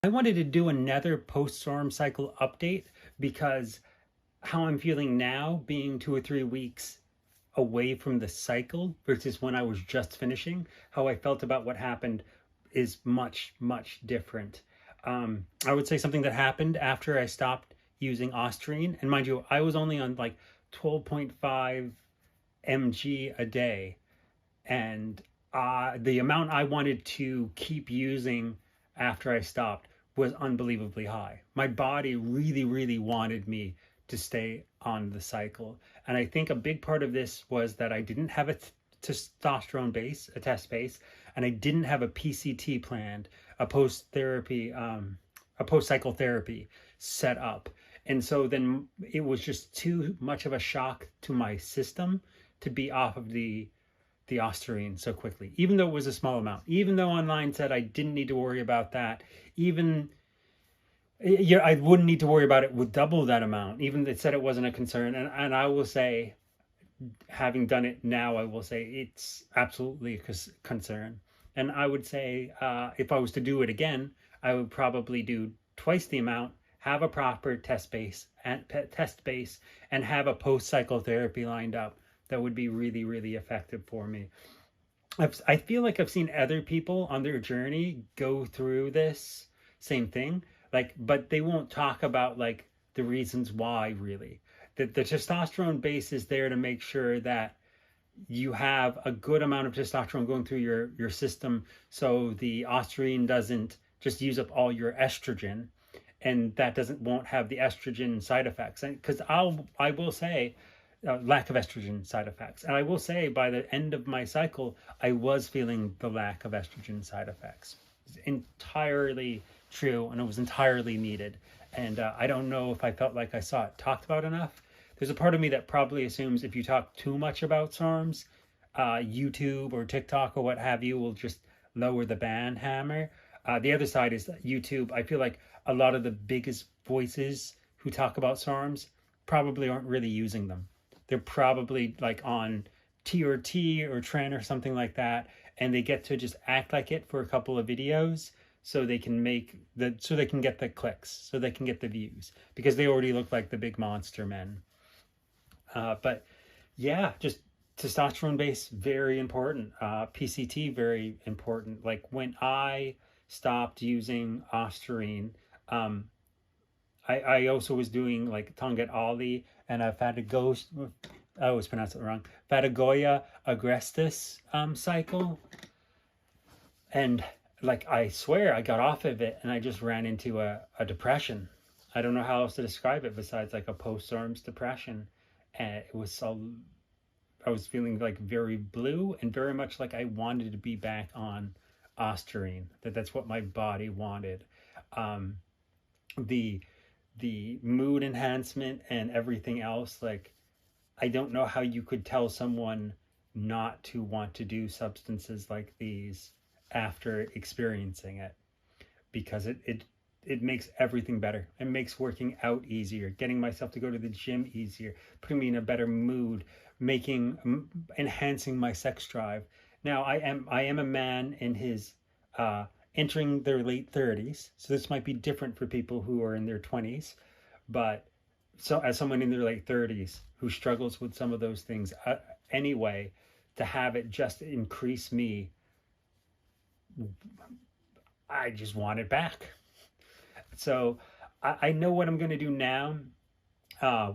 I wanted to do another post-Sarms Cycle update because how I'm feeling now, being 2 or 3 weeks away from the cycle versus when I was just finishing, how I felt about what happened is much, much different. I would say something that happened after I stopped using Ostarine, and mind you, I was only on like 12.5 mg a day, and the amount I wanted to keep using after I stopped was unbelievably high. My body really, really wanted me to stay on the cycle. And I think a big part of this was that I didn't have a testosterone base, a test base, and I didn't have a PCT planned, a post-therapy, a post-cycle therapy set up. And so then it was just too much of a shock to my system to be off of the Ostarine so quickly, even though it was a small amount, even though online said I didn't need to worry about that, even yeah, I wouldn't need to worry about it with double that amount, even it said it wasn't a concern. And I will say, having done it now, I will say it's absolutely a concern. And I would say if I was to do it again, I would probably do twice the amount, have a proper test base and have a post-cycle therapy lined up that would be really, really effective for me. I feel like I've seen other people on their journey go through this same thing, like, but they won't talk about like the reasons why really. The testosterone base is there to make sure that you have a good amount of testosterone going through your system, so the Ostarine doesn't just use up all your estrogen, and that won't have the estrogen side effects. And because I will say lack of estrogen side effects. And I will say by the end of my cycle, I was feeling the lack of estrogen side effects. It's entirely true, and it was entirely needed. And I don't know if I felt like I saw it talked about enough. There's a part of me that probably assumes if you talk too much about SARMs, YouTube or TikTok or what have you will just lower the ban hammer. The other side is that YouTube, I feel like a lot of the biggest voices who talk about SARMs probably aren't really using them. They're probably like on TRT or Trend or something like that, and they get to just act like it for a couple of videos so they can get the clicks, so they can get the views, because they already look like the big monster men. But yeah, just testosterone base, very important. PCT, very important. Like when I stopped using Ostarine, I also was doing like Tongat Ali and a Fatigo, I always pronounce it wrong, Fatigoya agrestis cycle. And like, I swear I got off of it and I just ran into a depression. I don't know how else to describe it besides like a post-SARMs depression. And it was so, I was feeling like very blue and very much like I wanted to be back on Ostarine, that's what my body wanted. The mood enhancement and everything else, like, I don't know how you could tell someone not to want to do substances like these after experiencing it, because it makes everything better. It makes working out easier, getting myself to go to the gym easier, putting me in a better mood, enhancing my sex drive. Now I am a man in his entering their late 30s, so this might be different for people who are in their 20s, but so as someone in their late 30s who struggles with some of those things anyway, to have it just increase me, I just want it back. So I know what I'm going to do now.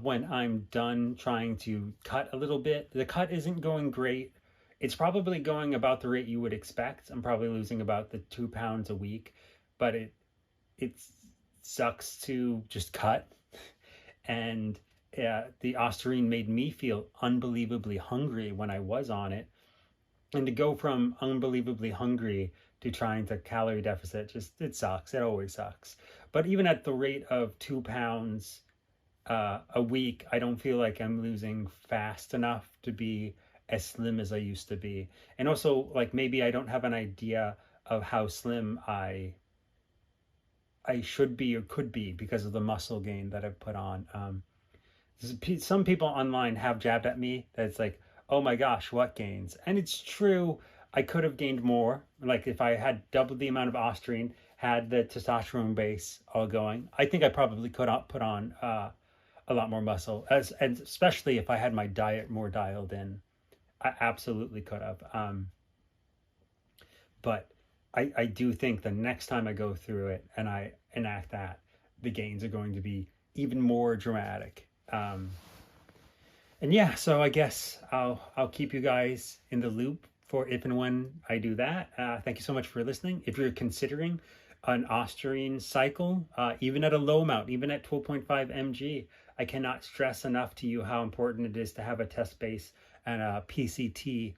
When I'm done trying to cut a little bit, the cut isn't going great. It's probably going about the rate you would expect. I'm probably losing about the 2 pounds a week, but it sucks to just cut. And the Ostarine made me feel unbelievably hungry when I was on it. And to go from unbelievably hungry to trying to calorie deficit, it sucks. It always sucks. But even at the rate of 2 pounds a week, I don't feel like I'm losing fast enough to be as slim as I used to be. And also, like, maybe I don't have an idea of how slim I should be or could be because of the muscle gain that I've put on. Some people online have jabbed at me that it's like, oh my gosh, what gains? And it's true, I could have gained more. Like if I had doubled the amount of Ostarine, had the testosterone base all going, I think I probably could not put on a lot more muscle, and especially if I had my diet more dialed in. I absolutely could have. But I do think the next time I go through it and I enact that, the gains are going to be even more dramatic. And yeah, so I guess I'll keep you guys in the loop for if and when I do that. Thank you so much for listening. If you're considering an Ostarine cycle, even at a low amount, even at 12.5 mg, I cannot stress enough to you how important it is to have a test base and a PCT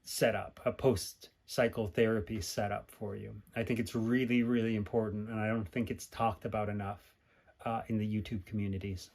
setup, a post-cycle therapy setup for you. I think it's really, really important, and I don't think it's talked about enough in the YouTube communities.